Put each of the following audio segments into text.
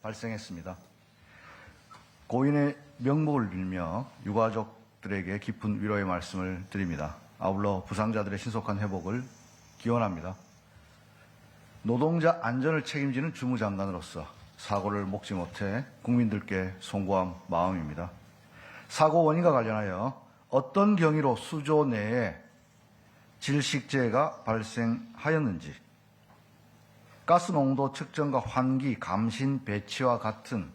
발생했습니다. 고인의 명복을 빌며 유가족들에게 깊은 위로의 말씀을 드립니다. 아울러 부상자들의 신속한 회복을 기원합니다. 노동자 안전을 책임지는 주무장관으로서 사고를 목지 못해 국민들께 송구한 마음입니다. 사고 원인과 관련하여 어떤 경위로 수조 내에 질식재가 발생하였는지, 가스 농도 측정과 환기, 감신, 배치와 같은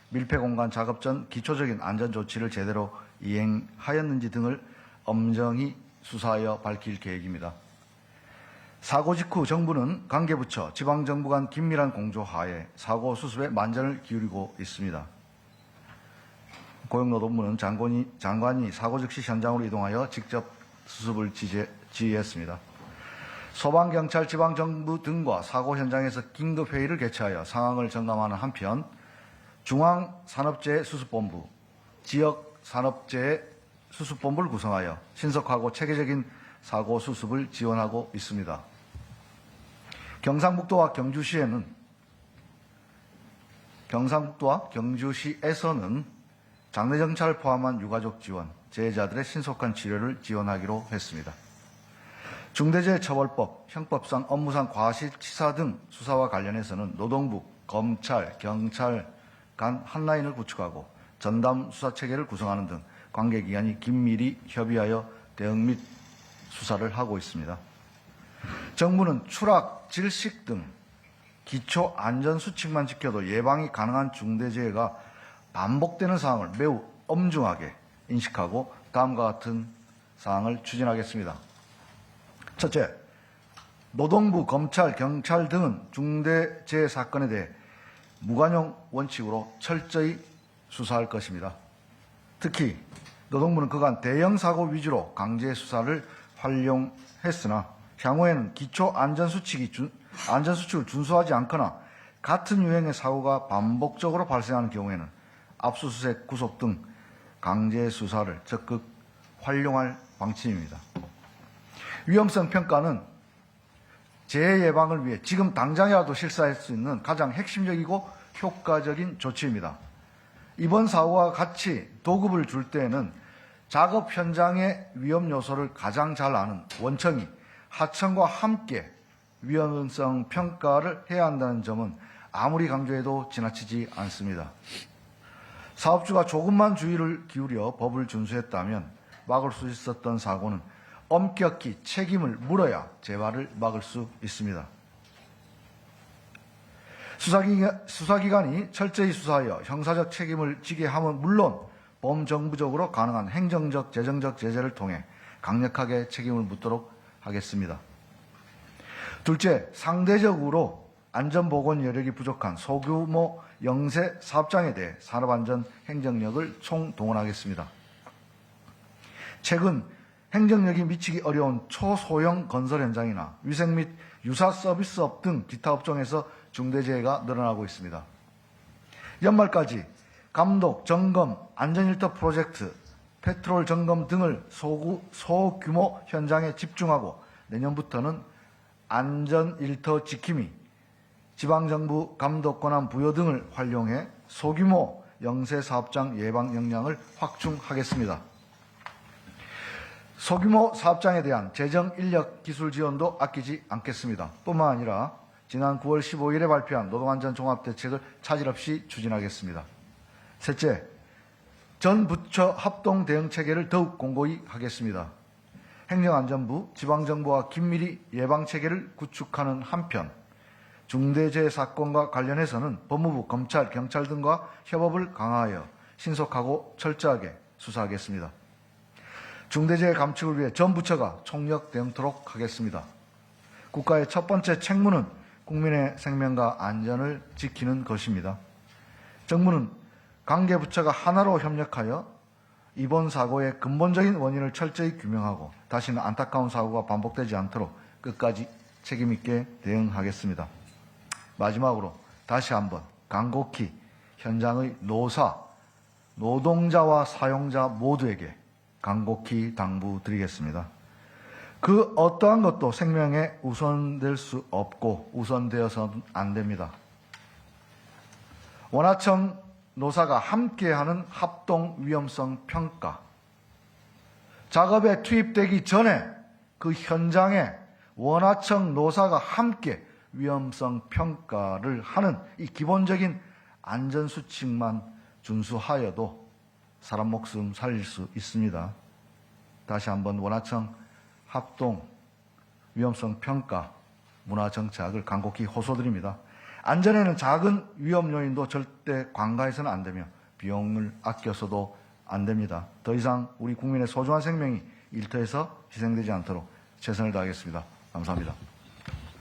밀폐 공간 작업 전 기초적인 안전 조치를 제대로 이행하였는지 등을 엄정히 수사하여 밝힐 계획입니다. 사고 직후 정부는 관계부처, 지방정부 간 긴밀한 공조하에 사고 수습에 만전을 기울이고 있습니다. 고용노동부는 장관이 사고 즉시 현장으로 이동하여 직접 수습을 지휘했습니다. 소방경찰, 지방정부 등과 사고 현장에서 긴급회의를 개최하여 상황을 점검하는 한편 중앙산업재해 수습본부, 지역산업재해 수습본부를 구성하여 신속하고 체계적인 사고 수습을 지원하고 있습니다. 경상북도와 경주시에서는 장례정찰을 포함한 유가족 지원, 재해자들의 신속한 치료를 지원하기로 했습니다. 중대재해처벌법, 형법상 업무상 과실치사 등 수사와 관련해서는 노동부, 검찰, 경찰 간 한라인을 구축하고 전담 수사체계를 구성하는 등 관계기관이 긴밀히 협의하여 대응 및 수사를 하고 있습니다. 정부는 추락, 질식 등 기초 안전수칙만 지켜도 예방이 가능한 중대재해가 반복되는 사항을 매우 엄중하게 인식하고 다음과 같은 사항을 추진하겠습니다. 첫째, 노동부, 검찰, 경찰 등은 중대재해 사건에 대해 무관용 원칙으로 철저히 수사할 것입니다. 특히 노동부는 그간 대형 사고 위주로 강제 수사를 활용했으나 향후에는 기초 안전수칙을 준수하지 않거나 같은 유형의 사고가 반복적으로 발생하는 경우에는 압수수색, 구속 등 강제 수사를 적극 활용할 방침입니다. 위험성 평가는 재해 예방을 위해 지금 당장이라도 실시할 수 있는 가장 핵심적이고 효과적인 조치입니다. 이번 사고와 같이 도급을 줄 때에는 작업 현장의 위험 요소를 가장 잘 아는 원청이 하청과 함께 위험성 평가를 해야 한다는 점은 아무리 강조해도 지나치지 않습니다. 사업주가 조금만 주의를 기울여 법을 준수했다면 막을 수 있었던 사고는 엄격히 책임을 물어야 재발을 막을 수 있습니다. 수사기관이 철저히 수사하여 형사적 책임을 지게 함은 물론 범정부적으로 가능한 행정적, 재정적 제재를 통해 강력하게 책임을 묻도록 하겠습니다. 둘째, 상대적으로 안전보건 여력이 부족한 소규모 영세 사업장에 대해 산업안전 행정력을 총동원하겠습니다. 최근 행정력이 미치기 어려운 초소형 건설 현장이나 위생 및 유사 서비스업 등 기타 업종에서 중대재해가 늘어나고 있습니다. 연말까지 감독, 점검, 안전일터 프로젝트, 페트롤 점검 등을 소규모 현장에 집중하고 내년부터는 안전일터 지킴이, 지방정부 감독 권한 부여 등을 활용해 소규모 영세사업장 예방 역량을 확충하겠습니다. 소규모 사업장에 대한 재정, 인력, 기술 지원도 아끼지 않겠습니다. 뿐만 아니라 지난 9월 15일에 발표한 노동안전 종합대책을 차질 없이 추진하겠습니다. 셋째, 전 부처 합동 대응 체계를 더욱 공고히 하겠습니다. 행정안전부, 지방정부와 긴밀히 예방 체계를 구축하는 한편 중대재해 사건과 관련해서는 법무부, 검찰, 경찰 등과 협업을 강화하여 신속하고 철저하게 수사하겠습니다. 중대재해 감축을 위해 전 부처가 총력 대응토록 하겠습니다. 국가의 첫 번째 책무는 국민의 생명과 안전을 지키는 것입니다. 정부는 관계부처가 하나로 협력하여 이번 사고의 근본적인 원인을 철저히 규명하고 다시는 안타까운 사고가 반복되지 않도록 끝까지 책임있게 대응하겠습니다. 마지막으로 다시 한번 간곡히 현장의 노동자와 사용자 모두에게 간곡히 당부드리겠습니다. 그 어떠한 것도 생명에 우선될 수 없고 우선되어서는 안 됩니다. 원하청 노사가 함께하는 합동 위험성 평가. 작업에 투입되기 전에 그 현장에 원하청 노사가 함께 위험성 평가를 하는 이 기본적인 안전수칙만 준수하여도 사람 목숨 살릴 수 있습니다. 다시 한번 원하청 합동 위험성 평가 문화 정착을 간곡히 호소드립니다. 안전에는 작은 위험 요인도 절대 관가해서는 안 되며 비용을 아껴서도 안 됩니다. 더 이상 우리 국민의 소중한 생명이 일터에서 희생되지 않도록 최선을 다하겠습니다. 감사합니다.